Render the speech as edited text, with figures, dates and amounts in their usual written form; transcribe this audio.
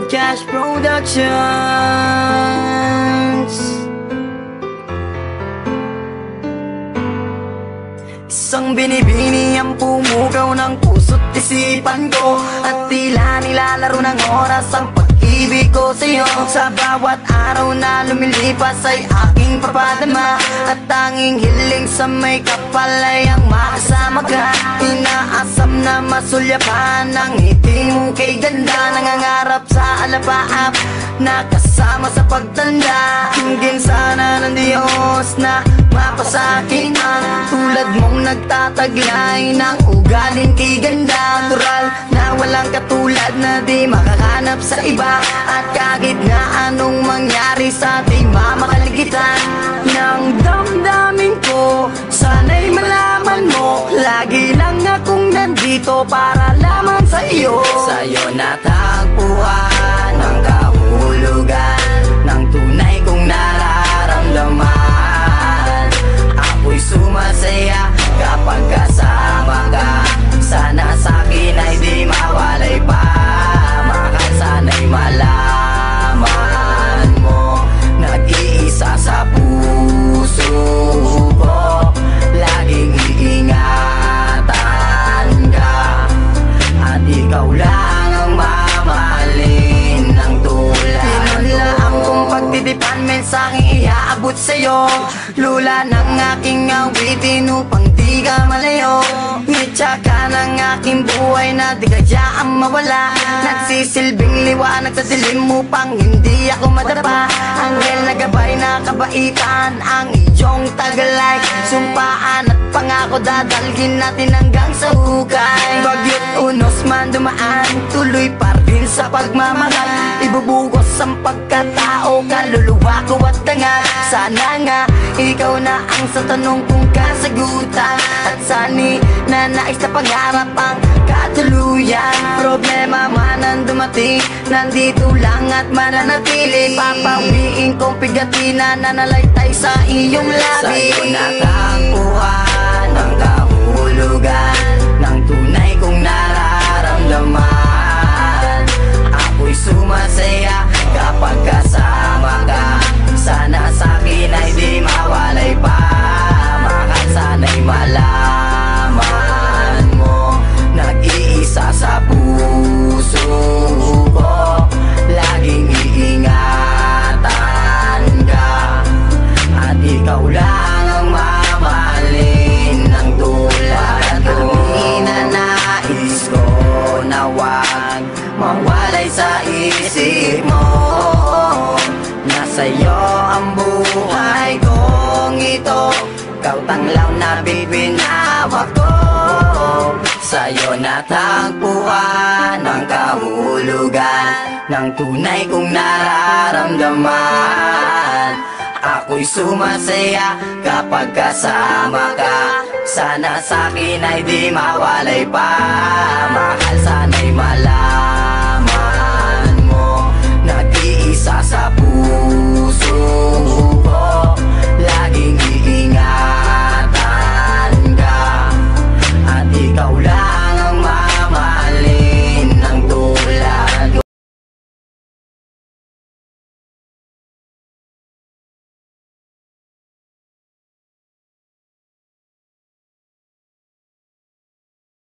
Cash Productions. Isang binibini ang pumugaw ng puso't isipan ko, at tila nilalaro ng oras ang pag-ibig ko sa'yo. Sa bawat araw na lumilipas ay aking papadama, at tanging hiling sa may kapal ay ang makasama ka. Inaasam na masulyapan ang ngiti mo kay ganda, nangangarap sa alapaap na kasama sa pagtanda. Hingin sana ng Diyos na mapasakin ang tulad mong nagtataglay ng ugaling kay ganda. Natural na walang katulad na di makahanap sa iba, at kahit na anong mangyari sa ating mamakaligtan ng damdamin ko, sana'y malaman mo, lagi lang akong nandito para lamang sa iyo. Sa'yo natagpuan ang kahulugan ng tunay kong nararamdaman. Ako'y sumasaya kapag kasama ka, sana sa'kin ay di mawalay pa. Mahal, sana'y malaman mo, nag-iisa sa puso ko, laging iingatan ka, at ikaw lang ang mamahalin ng tulad. Pinunlaan kong pagtitipan, mensaheng iaabot sa'yo, lula ng aking awitin upang di ka malayo. Ngitsa ka ng aking buhay na di kayaang mawala, nagsisilbing liwanag sa dilim upang hindi ako madapa. Anghel na gabay na kabaitan ang iyong tagalay, sumpaan at pangako dadalhin natin hanggang sa hukay. Bagyo't unos man dumaan, tuloy pa rin sa pagmamahal, ibubugos ang pagkatao, kaluluwa ko at tanga. Sana nga ikaw na ang sa tanong kong kasagutan, at sani na nais na pangarap ang katuluyan. Problema man ang dumating, nandito lang at mananatili. Papawiin kong pigatin na nanalaytay sa iyong labi. Sa'yo natagpuan ang kahulugan ng tunay kong nararamdaman. Ako'y sumasaya kapag kasama ka, sana sa'kin ay di mawalay pa. Mahal, sana'y malaman mo, nag-iisa sa puso ko, laging iingatan ka, at ikaw lang ang mamahalin ng tulad ko. Ninanais ko na wag mawalay sa isip mo, nasa'yo ang buhay kong ito, ikaw tanglaw na bibinawa ko. Sa'yo natagpuan ang kahulugan ng tunay kong nararamdaman. Ako'y sumasaya kapag kasama ka, sana sa'kin ay di mawalay pa. Mahal, sana'y malaman